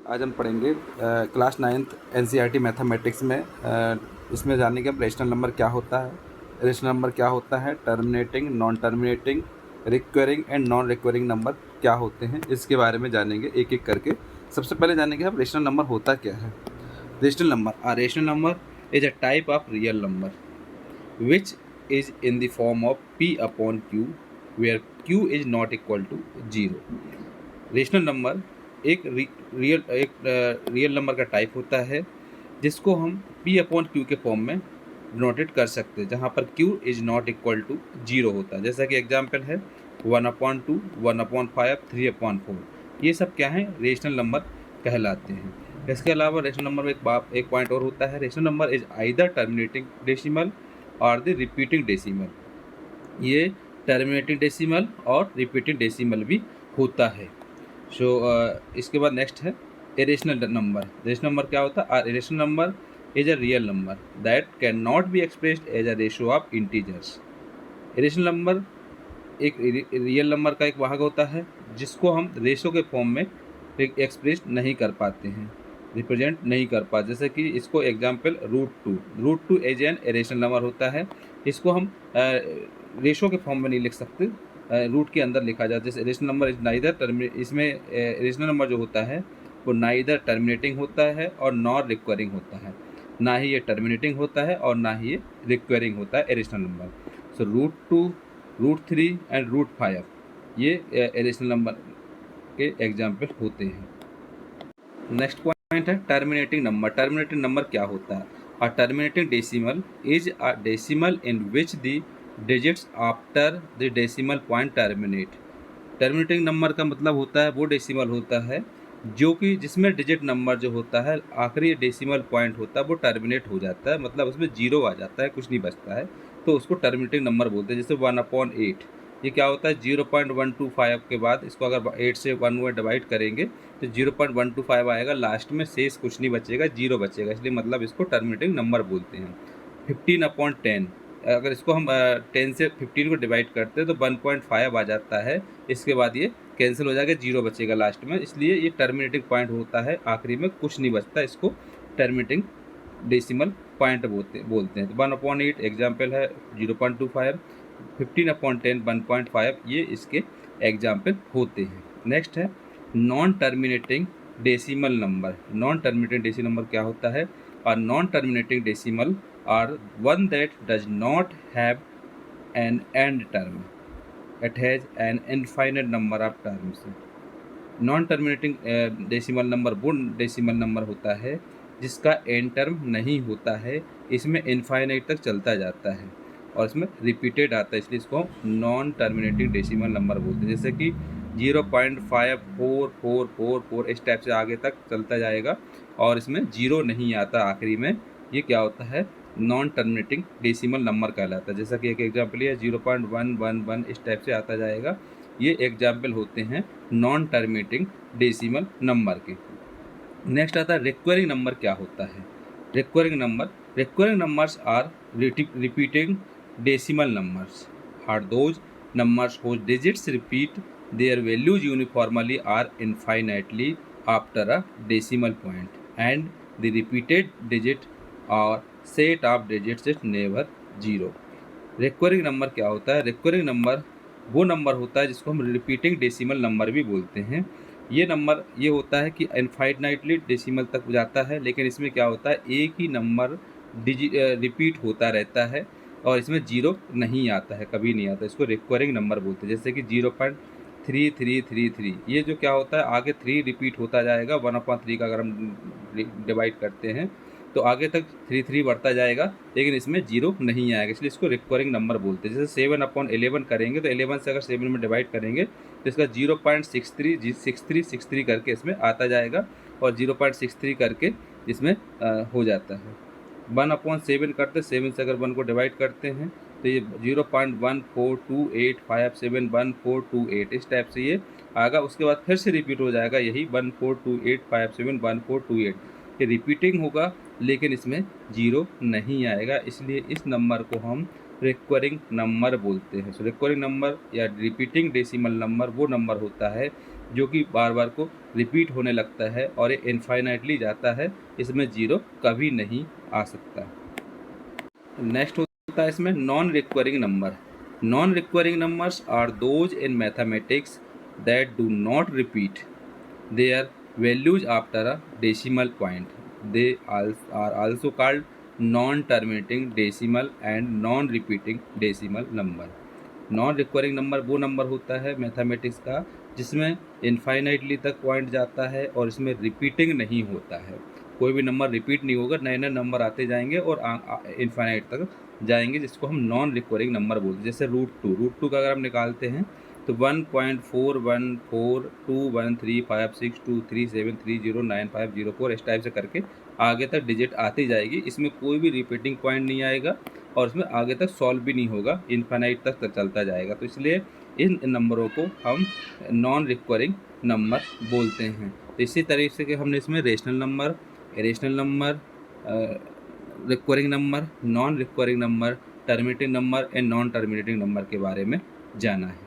आज हम पढ़ेंगे क्लास 9th एनसीईआरटी मैथमेटिक्स में इसमें जानेंगे कि रेशनल नंबर क्या होता है, रेशनल नंबर क्या होता है, terminating, non terminating, recurring and non recurring number क्या होते हैं, इसके बारे में जानेंगे एक एक करके। सबसे पहले जानेंगे हम रेशनल नंबर होता क्या है। Rational number is a type of real number which is in the form of p upon q where q is not equal to 0। Rational number एक रियल नंबर का टाइप होता है जिसको हम p अपॉन क्यू के form में denotate कर सकते हैं, जहाँ पर q is not equal to 0 होता है। जैसा कि एग्जांपल है 1/2, 1/5, 3/4। ये सब क्या है, रेशनल नंबर कहलाते हैं। इसके अलावा रेशनल नंबर में एक पॉइंट और होता है, rational number is either terminating decimal और द रिपीटिंग डेसिमल। ये टर्मिनेटिंग डेसिमल और रिपीटिंग डेसिमल भी होता है। इसके बाद नेक्स्ट है इरेशनल नंबर। रेशनल नंबर क्या होता है? Irrational number is a real number that cannot be expressed as a ratio of integers. Irrational number एक रियल नंबर का एक भाग होता है जिसको हम रेशो के फॉर्म में एक्सप्रेस नहीं कर पाते हैं, रिप्रेजेंट नहीं कर पाते। जैसे कि इसको example root two as an irrational number होता है। इसको हम रेशो के फॉर्म में नहीं लिख सकते, रूट के अंदर लिखा जाता है। जैसे रेशनल नंबर इज नाइदर इसमें रेशनल नंबर जो होता है वो नाइदर टर्मिनेटिंग होता है और नॉर रिक्वायरिंग होता है। ना ही ये टर्मिनेटिंग होता है और ना ही ये रिक्वायरिंग होता है rational number. So root 3 and root 5 ये रेशनल नंबर के एग्जाम्पल होते हैं। नेक्स्ट पॉइंट है टर्मिनेटिंग नंबर। टर्मिनेटिंग नंबर क्या होता है? A terminating decimal is a decimal in which the digits after the decimal point terminate. Terminating number का मतलब होता है वो डेसिमल होता है जो कि जिसमें डिजिट नंबर जो होता है आखिरी डेसिमल पॉइंट होता है वो टर्मिनेट हो जाता है, मतलब उसमें 0 आ जाता है, कुछ नहीं बचता है, तो उसको टर्मिनेटिंग नंबर बोलते हैं। जैसे 1/8 ये क्या होता है, 0.125 के बाद इसको अगर 8 से 1 में डिवाइड करेंगे तो 0.125 आएगा, लास्ट में शेष कुछ नहीं बचेगा, 0 बचेगा, इसलिए मतलब इसको टर्मिनेटिंग नंबर बोलते हैं। 15/10 अगर इसको हम 10 से 15 को डिवाइड करते हैं तो 1.5 आ जाता है, इसके बाद ये कैंसिल हो जाएगा, 0 बचेगा लास्ट में, इसलिए ये टर्मिनेटिंग पॉइंट होता है, आखिरी में कुछ नहीं बचता, इसको टर्मिनेटिंग डेसिमल पॉइंट बोलते हैं। तो 1/8 एग्जाम्पल है 0.25, 15/10 1.5, ये इसके एग्जाम्पल होते हैं। नेक्स्ट है non terminating decimal number. Non terminating decimal number क्या होता है? और non terminating decimal are one that does not have an end term, it has an infinite number of terms। Non terminating decimal number वो decimal number होता है जिसका and term नहीं होता है, इसमें इनफाइनाइट तक चलता जाता है और इसमें रिपीटेड आता है, इसलिए इसको नॉन टर्मिनेटिंग डेसिमल नंबर बोलते हैं। जैसे कि 0.5444 इस टाइप से आगे तक चलता जाएगा और इसमें 0 नहीं आता आखिरी में, ये क्या होता है, नॉन टर्मिनेटिंग डेसिमल नंबर कहलाता है। जैसा कि एक एग्जाम्पल है 0.111 इस टाइप से आता जाएगा, ये एग्जाम्पल होते हैं नॉन टर्मिनेटिंग डेसिमल नंबर के। नेक्स्ट आता है रिक्वायरिंग नंबर क्या होता है? Recurring numbers are repeating decimal numbers are those numbers whose digits repeat their values uniformly or infinitely after a decimal point and the repeated digit or set of digits is never 0। Requiring number क्या होता है? Recurring number वो number होता है जिसको हम repeating decimal number भी बोलते हैं। ये नंबर ये होता है कि इनफाइनाइटली डेसिमल तक जाता है, लेकिन इसमें क्या होता है, एक ही नंबर रिपीट होता रहता है और इसमें 0 नहीं आता है, कभी नहीं आता, इसको रिक्वायरिंग नंबर बोलते हैं। जैसे कि 0.3333, ये जो क्या होता है, आगे 3 रिपीट होता जाएगा, 1/3 का अगर हम डिवाइड करते हैं तो आगे तक 3 बढ़ता जाएगा, लेकिन इसमें 0 नहीं आएगा, इसलिए इसको रिक्वायरिंग नंबर बोलते हैं। जैसे 7/11 करेंगे तो 11 से अगर 7 में डिवाइड करेंगे तो इसका 0.63 करके इसमें आता जाएगा और 0.63 करके इसमें हो जाता है। 1/7 करते, 7 से अगर 1 को डिवाइड करते हैं तो ये 0.1428571428 इस टाइप से ये आएगा, उसके बाद फिर से रिपीट हो जाएगा, यही 1428571428, ये रिपीटिंग होगा लेकिन इसमें 0 नहीं आएगा, इसलिए इस नंबर को हम रिक्वायरिंग नंबर बोलते हैं। सो रिक्वायरिंग नंबर या रिपीटिंग डेसिमल नंबर वो नंबर होता है जो कि बार बार को रिपीट होने लगता है और ये इनफाइनाइटली जाता है, इसमें जीरो कभी नहीं आ सकता। नेक्स्ट होता है इसमें non recurring number. Non recurring numbers are those in mathematics that do not repeat their values after a decimal point. They are also called non-terminating decimal and non-repeating decimal number. Non recurring number वो number होता है mathematics का जिसमें infinitely तक point जाता है और इसमें रिपीटिंग नहीं होता है। कोई भी नंबर रिपीट नहीं होगा, नए नए नंबर आते जाएंगे और इनफाइनाइट तक जाएंगे, जिसको हम नॉन रिक्वायरिंग नंबर बोलते हैं। जैसे रूट टू का अगर हम निकालते हैं तो 1.414213562373095504 इस टाइप से करके आगे तक डिजिट आती जाएगी। इसमें कोई भी रिपीटिंग पॉइंट नहीं आएगा और इसमें आगे तक सॉल्व भी नहीं होगा, इनफाइनाइट तक चलता जाएगा। तो इसलिए इन नंबरों को हम नॉन रिक्वायरिंग नंबर बोलते हैं। तो इसी तरीके से कि हमने इसमें rational number, irrational number, requiring number, non recurring number, terminating number and non terminating number के बारे में जाना है।